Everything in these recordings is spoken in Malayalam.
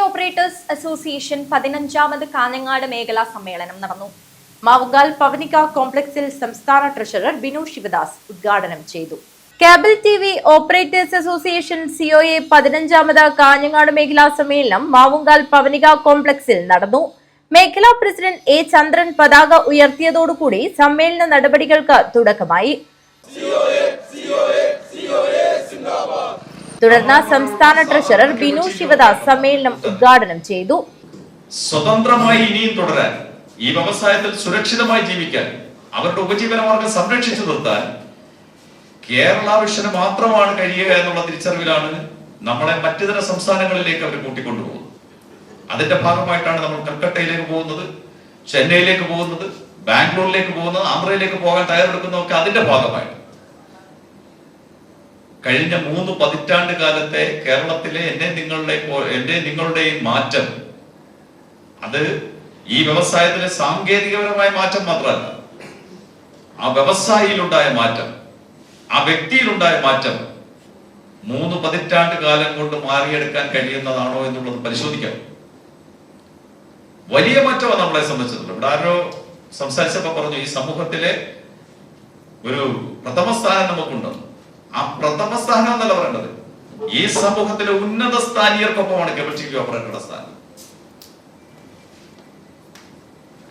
ഓപ്പറേറ്റേഴ്സ് അസോസിയേഷൻ 15ാമത് കാഞ്ഞങ്ങാട് മേഖലാ സമ്മേളനം നടന്നു. മാവുങ്കാൽ പവനിക കോംപ്ലക്സിൽ സംസ്ഥാന ട്രഷറർ ബിനു ശിവദാസ് ഉദ്ഘാടനം ചെയ്തു. Cable TV operators association C O A 15ാമത് കാഞ്ഞങ്ങാട് മേഖലാ സമ്മേളനം മാവുങ്കാൽ പവനിക കോംപ്ലക്സിൽ നടന്നു. മേഖലാ പ്രസിഡന്റ് എ ചന്ദ്രൻ പതാക ഉയർത്തിയതോടുകൂടി സമ്മേളന നടപടികൾക്ക് തുടക്കമായി. തുടർന്ന് സംസ്ഥാന ട്രഷറർ ബിനു ശിവദാസ് സമ്മേളനം ഉദ്ഘാടനം ചെയ്തു. സ്വതന്ത്രമായി ഇനിയും തുടരാൻ, ഈ വ്യവസായത്തിൽ സുരക്ഷിതമായി ജീവിക്കാൻ, അവരുടെ ഉപജീവനമാർഗം സംരക്ഷിച്ചു നിർത്താൻ കേരള വിഷന് മാത്രമാണ് കഴിയുക എന്നുള്ള തിരിച്ചറിവിലാണ് നമ്മളെ മറ്റിതര സംസ്ഥാനങ്ങളിലേക്ക് അവർ കൂട്ടിക്കൊണ്ടുപോകുന്നത്. അതിന്റെ ഭാഗമായിട്ടാണ് നമ്മൾ കൽക്കട്ടയിലേക്ക് പോകുന്നത്, ചെന്നൈയിലേക്ക് പോകുന്നത്, ബാംഗ്ലൂരിലേക്ക് പോകുന്നത്, ആന്ധ്രയിലേക്ക് പോകാൻ തയ്യാറെടുക്കുന്നതൊക്കെ അതിന്റെ ഭാഗമായിട്ട്. കഴിഞ്ഞ 3 പതിറ്റാണ്ട് കാലത്തെ കേരളത്തിലെ എന്റെ നിങ്ങളുടെയും മാറ്റം, അത് ഈ വ്യവസായത്തിലെ സാങ്കേതികപരമായ മാറ്റം മാത്രമല്ല, ആ വ്യവസായിയിലുണ്ടായ മാറ്റം, ആ വ്യക്തിയിലുണ്ടായ മാറ്റം 3 പതിറ്റാണ്ട് കാലം കൊണ്ട് മാറിയെടുക്കാൻ കഴിയുന്നതാണോ എന്നുള്ളത് പരിശോധിക്കാം. വലിയ മാറ്റമാണ് നമ്മളെ സംബന്ധിച്ചിട്ടുള്ളത്. ഇവിടെ ആരോ സംസാരിച്ചപ്പോ പറഞ്ഞു, ഈ സമൂഹത്തിലെ ഒരു പ്രഥമ സ്ഥാനം നമുക്കുണ്ടെന്ന്. ആ പ്രഥമ സ്ഥാനം എന്നല്ല പറയേണ്ടത്, ഈ സമൂഹത്തിലെ ഉന്നത സ്ഥാനീയർക്കൊപ്പമാണ് കേബിൾ ടിവി ഓപ്പറേറ്ററുടെ സ്ഥാനം.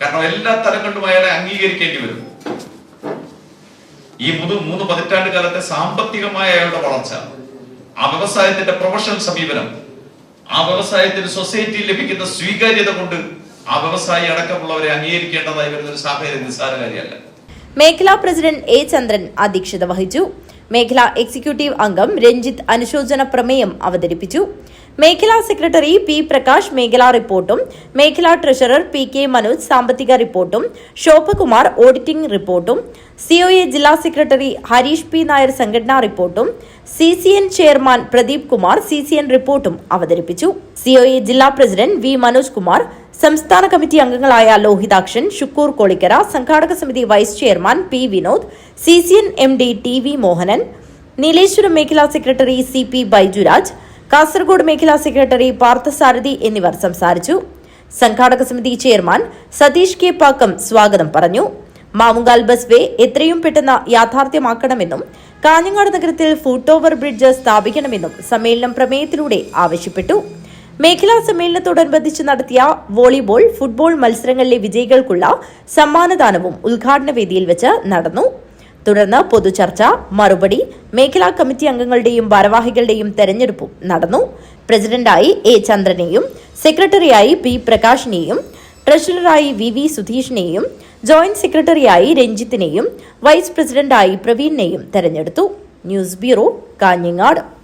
കാരണം എല്ലാ തലങ്ങളിലും അയാളെ അംഗീകരിക്കേണ്ടി വരും. ഈ 3 പതിറ്റാണ്ട് കാലത്തെ സാമ്പത്തികമായ അയാളുടെ വളർച്ച, ആ വ്യവസായത്തിന്റെ പ്രൊഫഷണൽ സമീപനം, ആ വ്യവസായത്തിന് സൊസൈറ്റിയിൽ ലഭിക്കുന്ന സ്വീകാര്യത കൊണ്ട് ആ വ്യവസായി അടക്കമുള്ളവരെ അംഗീകരിക്കേണ്ടതായി വരുന്ന ഒരു സാഹചര്യം നിസ്സാര കാര്യമല്ല. മേഖലാ പ്രസിഡന്റ് എ ചന്ദ്രൻ അധ്യക്ഷത വഹിച്ചു. മേഖലാ എക്സിക്യൂട്ടീവ് അംഗം രഞ്ജിത്ത് അനുശോചന പ്രമേയം അവതരിപ്പിച്ചു. മേഖലാ സെക്രട്ടറി പി പ്രകാശ് മേഖലാ റിപ്പോർട്ടും, മേഖലാ ട്രഷറർ പി കെ മനോജ് സാമ്പത്തിക റിപ്പോർട്ടും, ശോഭകുമാർ ഓഡിറ്റിംഗ് റിപ്പോർട്ടും, സിഒഎ ജില്ലാ സെക്രട്ടറി ഹരീഷ് പി നായർ സംഘടനാ റിപ്പോർട്ടും, CCN chairman Pradeep Kumar CCN റിപ്പോർട്ടും അവതരിപ്പിച്ചു. സിഒഎ ജില്ലാ പ്രസിഡന്റ് വി മനോജ് കുമാർ, സംസ്ഥാന കമ്മിറ്റി അംഗങ്ങളായ ലോഹിതാക്ഷൻ, ഷുക്കൂർ കോളിക്കര, സംഘാടക സമിതി vice chairman P Vinod, CCN MD TV Mohanan, Nileshwaram മേഖലാ സെക്രട്ടറി CP ബൈജുരാജ്, കാസർഗോഡ് മേഖലാ സെക്രട്ടറി പാർത്ഥസാരഥി എന്നിവർ സംസാരിച്ചു. സംഘാടക സമിതി ചെയർമാൻ സതീഷ് കെ പാക്കം സ്വാഗതം പറഞ്ഞു. മാവുങ്കാൽ ബസ് വേ എത്രയും പെട്ടെന്ന് യാഥാർത്ഥ്യമാക്കണമെന്നും കാഞ്ഞങ്ങാട് നഗരത്തിൽ ഫുട് ഓവർ ബ്രിഡ്ജ് സ്ഥാപിക്കണമെന്നും സമ്മേളനം പ്രമേയത്തിലൂടെ ആവശ്യപ്പെട്ടു. മേഖലാ സമ്മേളനത്തോടനുബന്ധിച്ച് നടത്തിയ വോളിബോൾ, ഫുട്ബോൾ മത്സരങ്ങളിലെ വിജയികൾക്കുള്ള സമ്മാനദാനവും ഉദ്ഘാടന വേദിയിൽ വെച്ച് നടന്നു. തുടർന്ന് പൊതുചർച്ച, മറുപടി, മേഖലാ കമ്മിറ്റി അംഗങ്ങളുടെയും ഭാരവാഹികളുടെയും തെരഞ്ഞെടുപ്പും നടന്നു. പ്രസിഡന്റായി എ ചന്ദ്രനെയും, സെക്രട്ടറിയായി പി പ്രകാശിനെയും, ട്രഷററായി VV സുധീഷിനെയും, ജോയിന്റ് സെക്രട്ടറിയായി രഞ്ജിത്തിനെയും, വൈസ് പ്രസിഡന്റായി പ്രവീണിനെയും തെരഞ്ഞെടുത്തു. News bureau, Kanhangad.